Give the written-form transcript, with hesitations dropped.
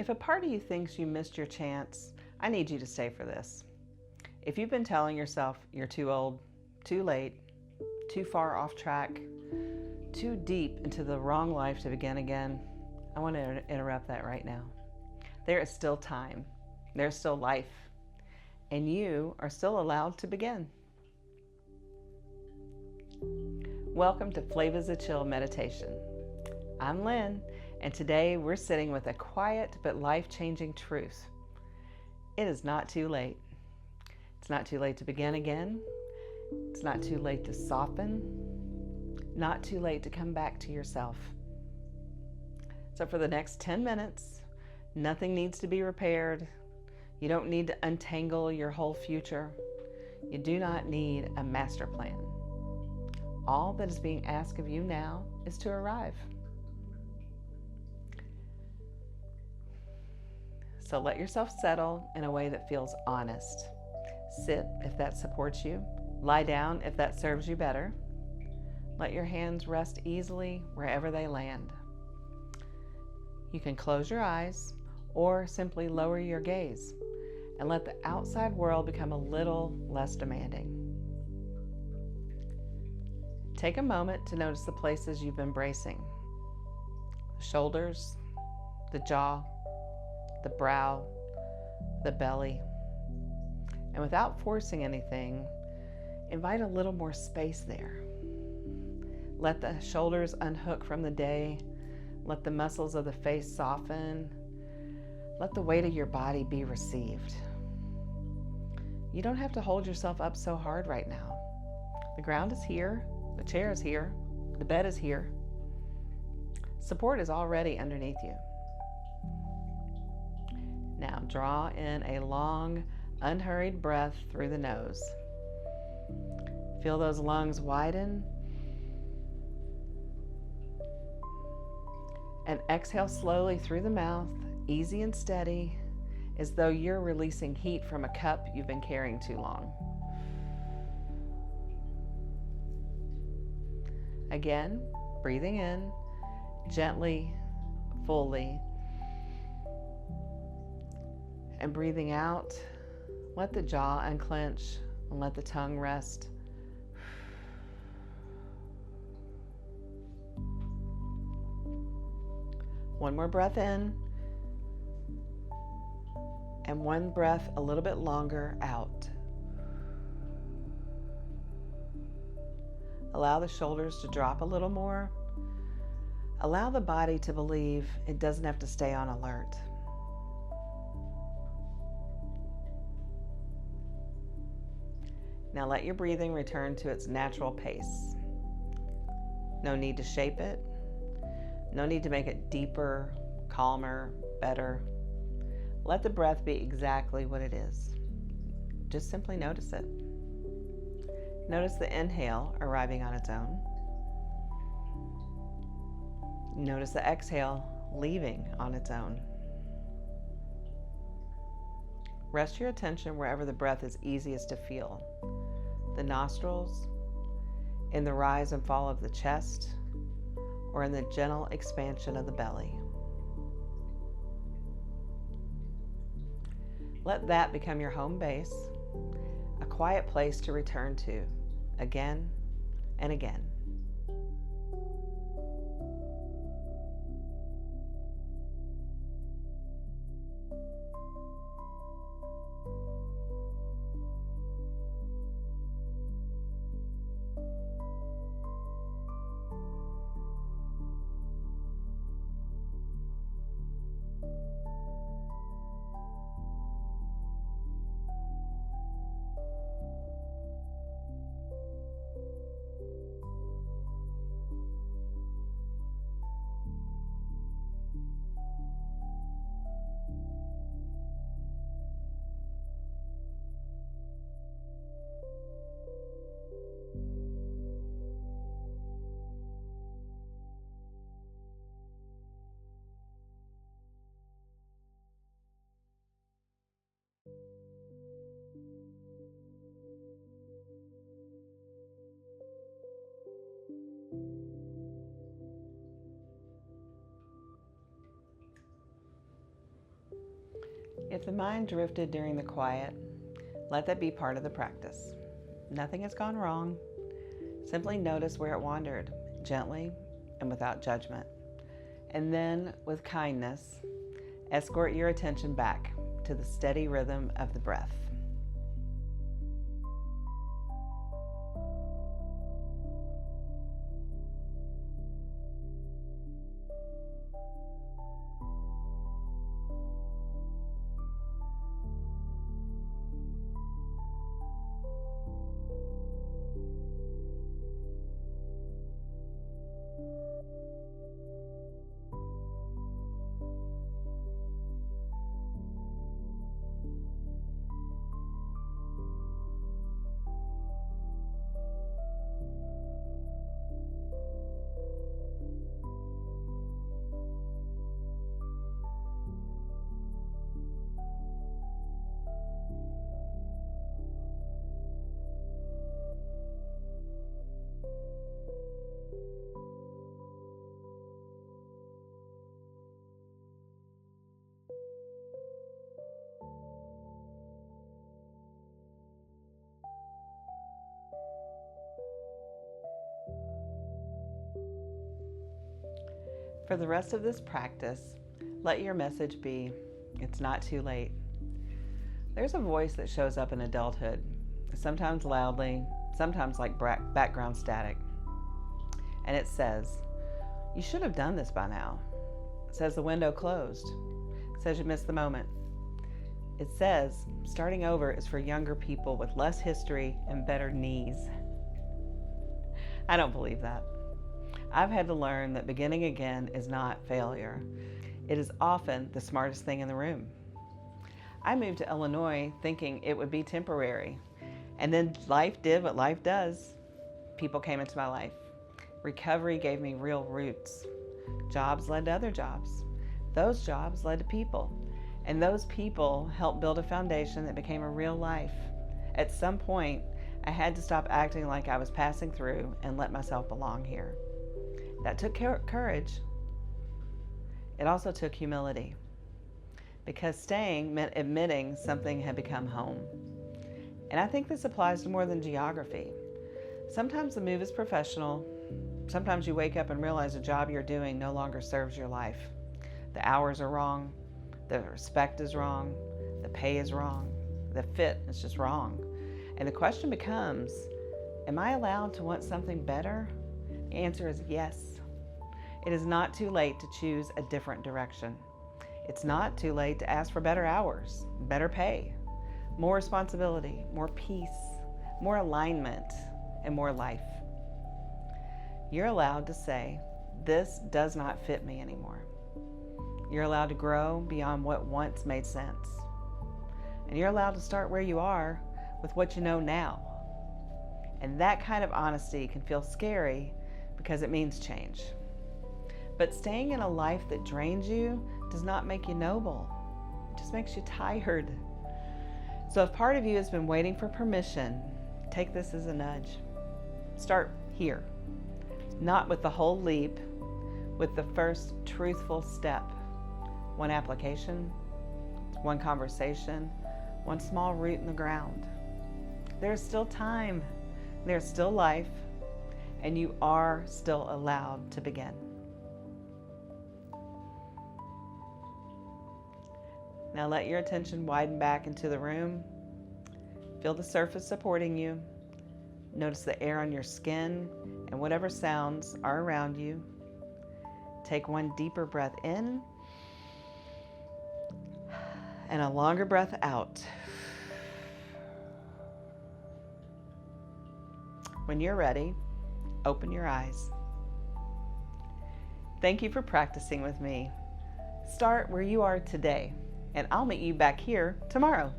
If a part of you thinks you missed your chance, I need you to stay for this. If you've been telling yourself you're too old, too late, too far off track, too deep into the wrong life to begin again, I want to interrupt that right now. There is still time. There's still life. And you are still allowed to begin. Welcome to Flavas of Chill Meditation. I'm Lynn, and today we're sitting with a quiet but life-changing truth. It is not too late. It's not too late to begin again. It's not too late to soften. Not too late to come back to yourself. So for the next 10 minutes, nothing needs to be repaired. You don't need to untangle your whole future. You do not need a master plan. All that is being asked of you now is to arrive. So let yourself settle in a way that feels honest. Sit if that supports you. Lie down if that serves you better. Let your hands rest easily wherever they land. You can close your eyes or simply lower your gaze and let the outside world become a little less demanding. Take a moment to notice the places you've been bracing. The shoulders, the jaw, the brow, the belly. And without forcing anything, invite a little more space there. Let the shoulders unhook from the day. Let the muscles of the face soften. Let the weight of your body be received. You don't have to hold yourself up so hard right now. The ground is here. The chair is here. The bed is here. Support is already underneath you. Now draw in a long, unhurried breath through the nose. Feel those lungs widen. And exhale slowly through the mouth, easy and steady, as though you're releasing heat from a cup you've been carrying too long. Again, breathing in, gently, fully. And breathing out, let the jaw unclench and let the tongue rest. One more breath in, and one breath a little bit longer out. Allow the shoulders to drop a little more. Allow the body to believe it doesn't have to stay on alert. Now let your breathing return to its natural pace. No need to shape it. No need to make it deeper, calmer, better. Let the breath be exactly what it is. Just simply notice it. Notice the inhale arriving on its own. Notice the exhale leaving on its own. Rest your attention wherever the breath is easiest to feel. The nostrils, in the rise and fall of the chest, or in the gentle expansion of the belly. Let that become your home base, a quiet place to return to again and again. If the mind drifted during the quiet, let that be part of the practice. Nothing has gone wrong. Simply notice where it wandered, gently and without judgment. And then, with kindness, escort your attention back to the steady rhythm of the breath. For the rest of this practice, let your message be, it's not too late. There's a voice that shows up in adulthood, sometimes loudly, sometimes like background static. And it says, you should have done this by now. It says the window closed. It says you missed the moment. It says starting over is for younger people with less history and better knees. I don't believe that. I've had to learn that beginning again is not failure. It is often the smartest thing in the room. I moved to Illinois thinking it would be temporary. And then life did what life does. People came into my life. Recovery gave me real roots. Jobs led to other jobs. Those jobs led to people. And those people helped build a foundation that became a real life. At some point, I had to stop acting like I was passing through and let myself belong here. That took courage. It also took humility, because staying meant admitting something had become home. And I think this applies to more than geography. Sometimes the move is professional. Sometimes you wake up and realize the job you're doing no longer serves your life. The hours are wrong. The respect is wrong. The pay is wrong. The fit is just wrong. And the question becomes, am I allowed to want something better? The answer is yes. It is not too late to choose a different direction. It's not too late to ask for better hours, better pay, more responsibility, more peace, more alignment, and more life. You're allowed to say, this does not fit me anymore. You're allowed to grow beyond what once made sense. And you're allowed to start where you are with what you know now. And that kind of honesty can feel scary because it means change. But staying in a life that drains you does not make you noble. It just makes you tired. So if part of you has been waiting for permission, take this as a nudge. Start here. Not with the whole leap, with the first truthful step. One application, one conversation, one small root in the ground. There's still time, there's still life, and you are still allowed to begin. Now let your attention widen back into the room. Feel the surface supporting you. Notice the air on your skin and whatever sounds are around you. Take one deeper breath in and a longer breath out. When you're ready, open your eyes. Thank you for practicing with me. Start where you are today, and I'll meet you back here tomorrow.